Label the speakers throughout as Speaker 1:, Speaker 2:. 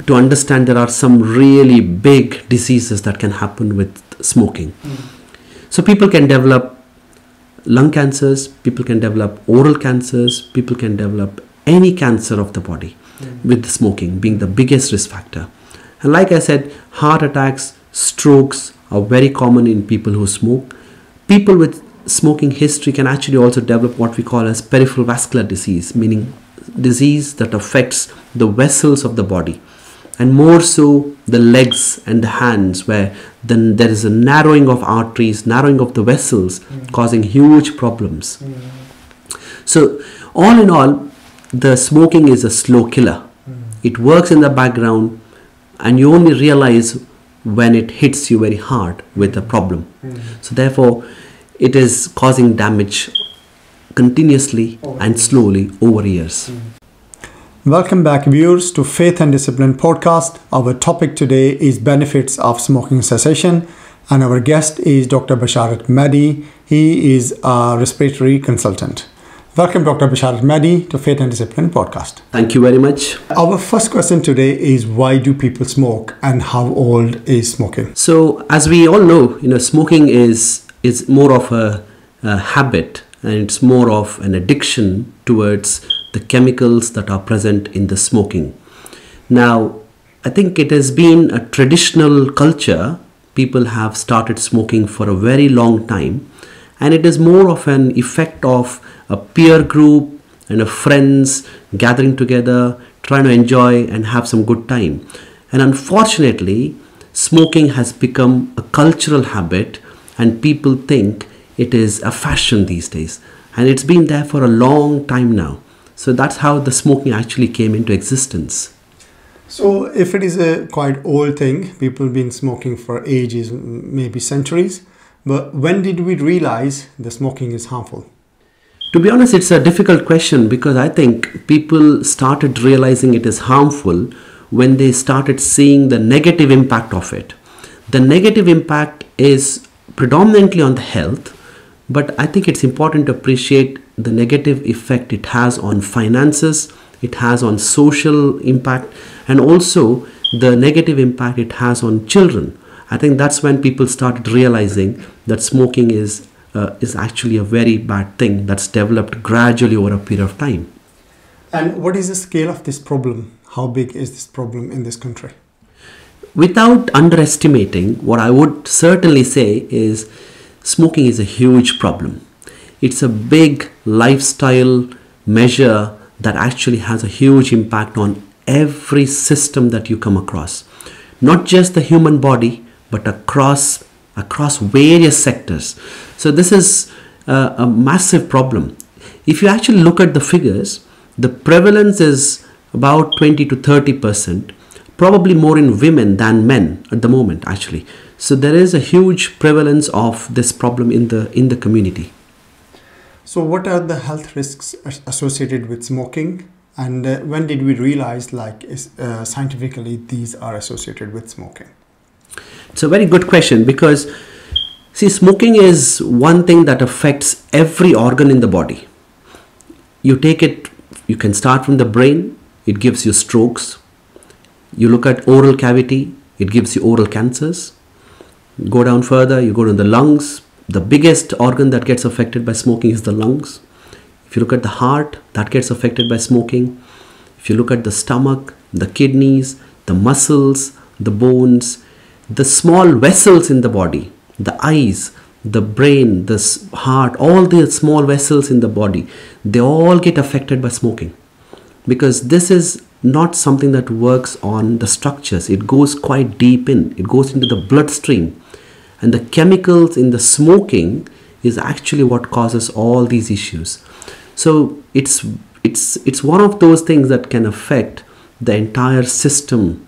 Speaker 1: to understand there are some really big diseases that can happen with smoking. So people can develop lung cancers, people can develop oral cancers, people can develop any cancer of the body with smoking being the biggest risk factor. And like I said, heart attacks, strokes are very common in people who smoke. People with smoking history can actually also develop what we call as peripheral vascular disease, meaning disease that affects the vessels of the body, and more so the legs and the hands, where then there is a narrowing of arteries, narrowing of the vessels, causing huge problems. So all in all, the smoking is a slow killer. It works in the background and you only realize when it hits you very hard with a problem. So therefore, it is causing damage continuously and slowly over years.
Speaker 2: Welcome back, viewers, to Faith and Discipline podcast. Our topic today is benefits of smoking cessation, and our guest is Dr. Basharat Mahdi. He is a respiratory consultant. Welcome, Dr. Basharat Mahdi, to Faith and Discipline podcast.
Speaker 1: Thank you very much.
Speaker 2: Our first question today is, why do people smoke and how old is smoking?
Speaker 1: So as we all know, smoking is more of a habit, and it's more of an addiction towards the chemicals that are present in the smoking. Now, I think it has been a traditional culture. People have started smoking for a very long time, and it is more of an effect of a peer group and a friends gathering together, trying to enjoy and have some good time. And unfortunately, smoking has become a cultural habit, and people think it is a fashion these days. And it's been there for a long time now. So that's how the smoking actually came into existence.
Speaker 2: So if it is a quite old thing, people have been smoking for ages, maybe centuries, but when did we realize the smoking is harmful?
Speaker 1: To be honest, it's a difficult question, because I think people started realizing it is harmful when they started seeing the negative impact of it. The negative impact is predominantly on the health, but I think it's important to appreciate the negative effect it has on finances, it has on social impact, and also the negative impact it has on children. I think that's when people started realizing that smoking is actually a very bad thing that's developed gradually over a period of time.
Speaker 2: And what is the scale of this problem? How big is this problem in this country?
Speaker 1: Without underestimating, what I would certainly say is smoking is a huge problem. It's a big lifestyle measure that actually has a huge impact on every system that you come across. Not just the human body, but across various sectors. So this is a massive problem. If you actually look at the figures, the prevalence is about 20 to 30%, probably more in women than men at the moment actually. So there is a huge prevalence of this problem in the community.
Speaker 2: So what are the health risks associated with smoking, and when did we realize scientifically these are associated with smoking?
Speaker 1: It's a very good question, because see, smoking is one thing that affects every organ in the body. You can start from the brain, it gives you strokes. You look at oral cavity, it gives you oral cancers. Go down further, you go to the lungs. The biggest organ that gets affected by smoking is the lungs. If you look at the heart, that gets affected by smoking. If you look at the stomach, the kidneys, the muscles, the bones, the small vessels in the body, the eyes, the brain, the heart, all the small vessels in the body, they all get affected by smoking. Because this is not something that works on the structures. It goes quite deep in. It goes into the bloodstream. And the chemicals in the smoking is actually what causes all these issues. So it's one of those things that can affect the entire system,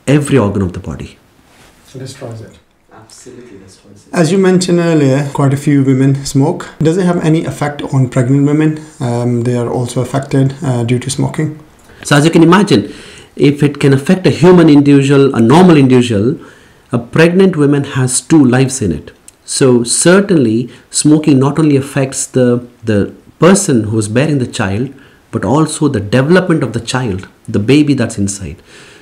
Speaker 1: every organ of the body.
Speaker 2: So destroys it.
Speaker 1: Absolutely destroys it.
Speaker 2: As you mentioned earlier, quite a few women smoke. Does it have any effect on pregnant women? They are also affected due to smoking.
Speaker 1: So as you can imagine, if it can affect a human individual, a normal individual, a pregnant woman has two lives in it. So certainly smoking not only affects the person who's bearing the child, but also the development of the child. the baby that's inside.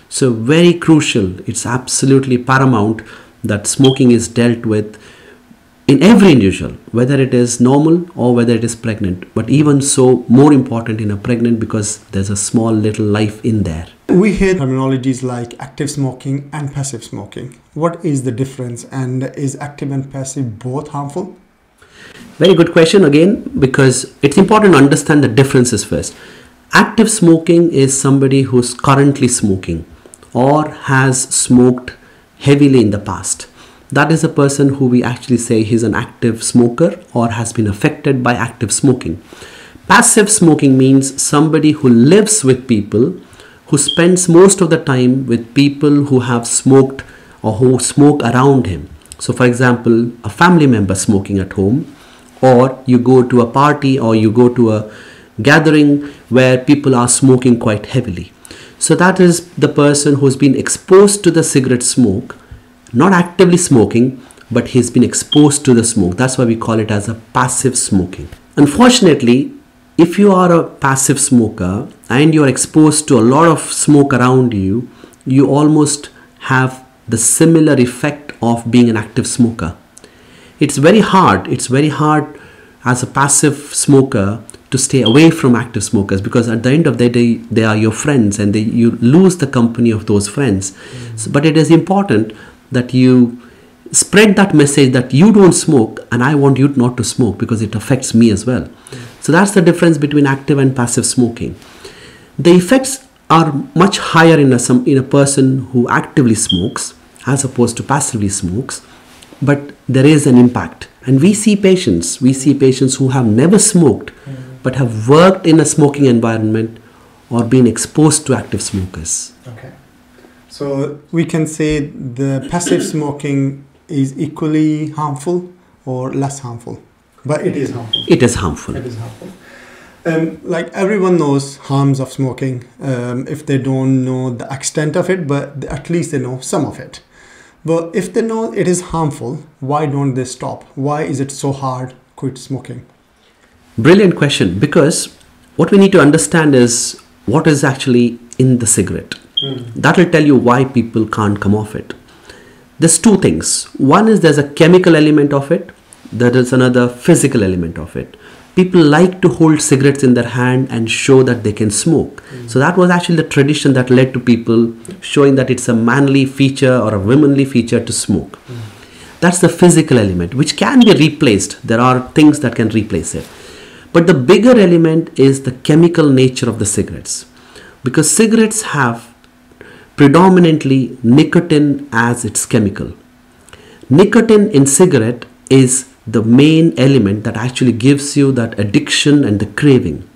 Speaker 1: So very crucial, it's absolutely paramount that smoking is dealt with in every individual, whether it is normal or whether it is pregnant. But even so, more important in a pregnant, because there's a small little life in there.
Speaker 2: We hear terminologies like active smoking and passive smoking. What is the difference, and is active and passive both harmful?
Speaker 1: Very good question again, because it's important to understand the differences first. Active smoking is somebody who's currently smoking or has smoked heavily in the past. That is a person who we actually say he's an active smoker or has been affected by active smoking. Passive smoking means somebody who lives with people, who spends most of the time with people who have smoked or who smoke around him. So for example, a family member smoking at home, or you go to a party or you go to a gathering where people are smoking quite heavily. So that is the person who's been exposed to the cigarette smoke, not actively smoking, but he's been exposed to the smoke. That's why we call it as a passive smoking. Unfortunately, if you are a passive smoker and you are exposed to a lot of smoke around you, you almost have the similar effect of being an active smoker. It's very hard as a passive smoker to stay away from active smokers, because at the end of the day, they are your friends and you lose the company of those friends. But it is important that you spread that message that you don't smoke and I want you not to smoke because it affects me as well. So that's the difference between active and passive smoking. The effects are much higher in a person who actively smokes as opposed to passively smokes, but there is an impact. And we see patients who have never smoked but have worked in a smoking environment or been exposed to active smokers.
Speaker 2: Okay. So we can say the passive smoking is equally harmful or less harmful, but it is harmful.
Speaker 1: It is harmful.
Speaker 2: It is harmful. Like everyone knows harms of smoking, if they don't know the extent of it, but at least they know some of it. But if they know it is harmful, why don't they stop? Why is it so hard to quit smoking?
Speaker 1: Brilliant question, because what we need to understand is what is actually in the cigarette. That will tell you why people can't come off it. There's two things. One is there's a chemical element of it. There is another physical element of it. People like to hold cigarettes in their hand and show that they can smoke. So that was actually the tradition that led to people showing that it's a manly feature or a womanly feature to smoke. That's the physical element, which can be replaced. There are things that can replace it. But the bigger element is the chemical nature of the cigarettes, because cigarettes have predominantly nicotine as its chemical. Nicotine in cigarette is the main element that actually gives you that addiction and the craving.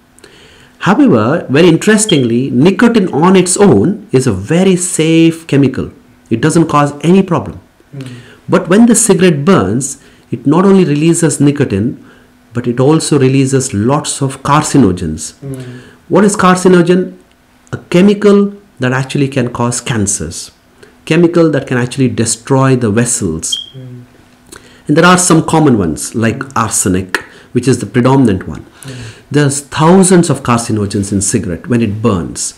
Speaker 1: However, very interestingly, nicotine on its own is a very safe chemical. It doesn't cause any problem. But when the cigarette burns, it not only releases nicotine, but it also releases lots of carcinogens. What is carcinogen? A chemical that actually can cause cancers. Chemical that can actually destroy the vessels. And there are some common ones like arsenic, which is the predominant one. There's thousands of carcinogens in cigarette when it burns.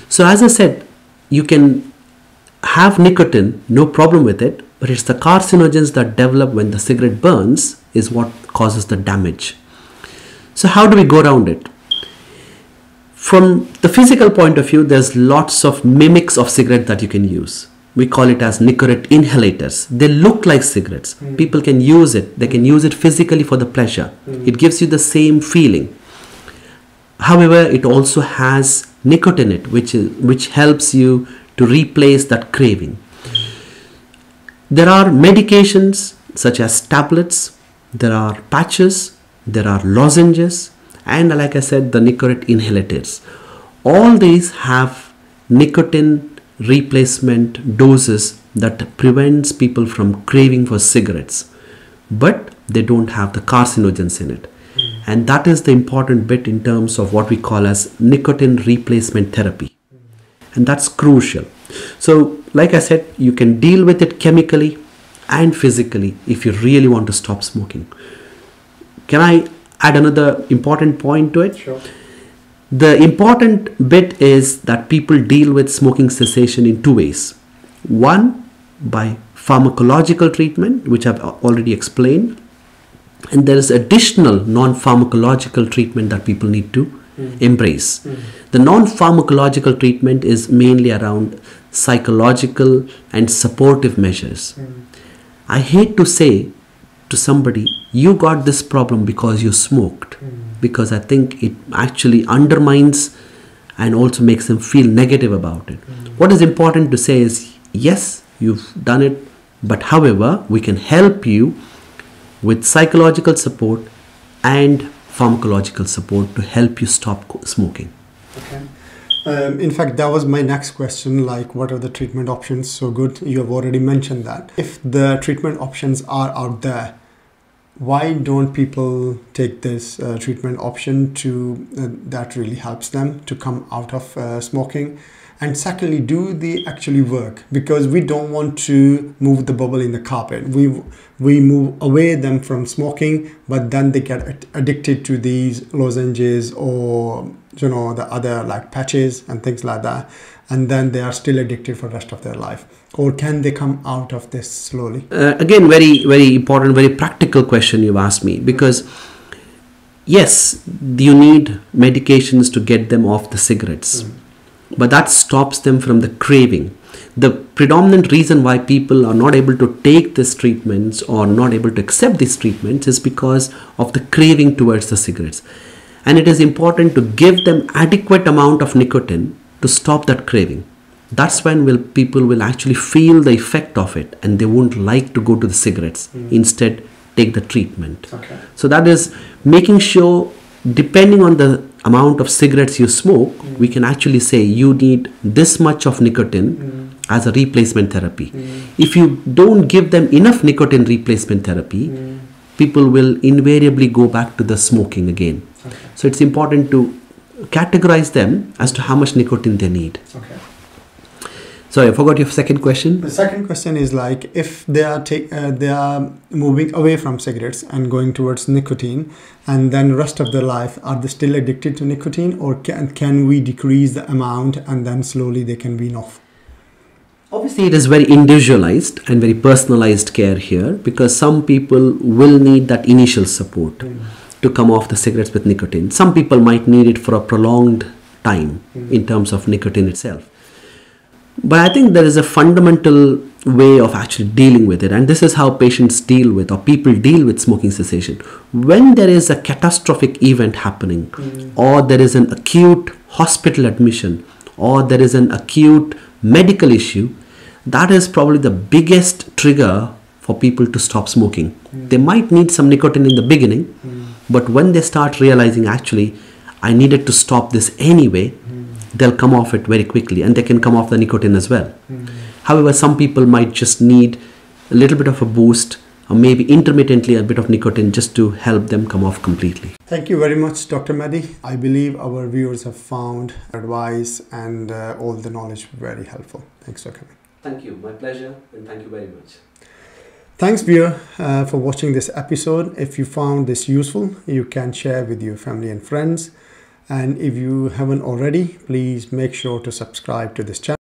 Speaker 1: So as I said, you can have nicotine, no problem with it, but it's the carcinogens that develop when the cigarette burns is what causes the damage. So how do we go around it? From the physical point of view, there's lots of mimics of cigarette that you can use. We call it as Nicorette inhalators. They look like cigarettes. People can use it. They can use it physically for the pleasure. It gives you the same feeling. However, it also has nicotine in it, which helps you to replace that craving. There are medications such as tablets, there are patches, there are lozenges, and like I said, the Nicorette inhalators. All these have nicotine replacement doses that prevents people from craving for cigarettes, but they don't have the carcinogens in it. And that is the important bit in terms of what we call as nicotine replacement therapy. And that's crucial. So like I said, you can deal with it chemically and physically if you really want to stop smoking. Can I add another important point to it?
Speaker 2: Sure.
Speaker 1: The important bit is that people deal with smoking cessation in two ways. One, by pharmacological treatment, which I've already explained, and there is additional non-pharmacological treatment that people need to embrace. The non-pharmacological treatment is mainly around psychological and supportive measures. I hate to say to somebody, you got this problem because you smoked, because I think it actually undermines and also makes them feel negative about it. What is important to say is, yes, you've done it, but however, we can help you with psychological support and pharmacological support to help you stop smoking.
Speaker 2: Okay. In fact, that was my next question, like what are the treatment options? So good, you have already mentioned that. If the treatment options are out there, why don't people take this treatment option to that really helps them to come out of smoking? And secondly, do they actually work? Because we don't want to move the bubble in the carpet. We move away them from smoking, but then they get addicted to these lozenges or the other like patches and things like that, and then they are still addicted for the rest of their life. Or can they come out of this slowly?
Speaker 1: Again, very, very important, very practical question you've asked me, because yes, you need medications to get them off the cigarettes. But that stops them from the craving. The predominant reason why people are not able to take these treatments or not able to accept these treatments is because of the craving towards the cigarettes. And it is important to give them adequate amount of nicotine to stop that craving. That's when people will actually feel the effect of it and they won't like to go to the cigarettes. Instead, take the treatment.
Speaker 2: Okay.
Speaker 1: So that is making sure, depending on the amount of cigarettes you smoke, we can actually say you need this much of nicotine as a replacement therapy. If you don't give them enough nicotine replacement therapy, people will invariably go back to the smoking again.
Speaker 2: Okay.
Speaker 1: So it's important to categorize them as to how much nicotine they need.
Speaker 2: Okay.
Speaker 1: Sorry, I forgot your second question.
Speaker 2: The second question is like, if they are moving away from cigarettes and going towards nicotine, and then rest of their life, are they still addicted to nicotine, or can we decrease the amount and then slowly they can wean off?
Speaker 1: Obviously, it is very individualized and very personalized care here, because some people will need that initial support to come off the cigarettes with nicotine. Some people might need it for a prolonged time in terms of nicotine itself. But I think there is a fundamental way of actually dealing with it, and this is how patients deal with, or people deal with, smoking cessation. When there is a catastrophic event happening, or there is an acute hospital admission, or there is an acute medical issue, that is probably the biggest trigger for people to stop smoking. They might need some nicotine in the beginning, but when they start realizing, actually, I needed to stop this anyway, they'll come off it very quickly, and they can come off the nicotine as well. However, some people might just need a little bit of a boost, or maybe intermittently a bit of nicotine, just to help them come off completely.
Speaker 2: Thank you very much, Dr. Mehdi. I believe our viewers have found advice and all the knowledge very helpful. Thanks for coming.
Speaker 1: Thank you. My pleasure, and thank you very much.
Speaker 2: Thanks, viewer, for watching this episode. If you found this useful, you can share with your family and friends. And if you haven't already, please make sure to subscribe to this channel.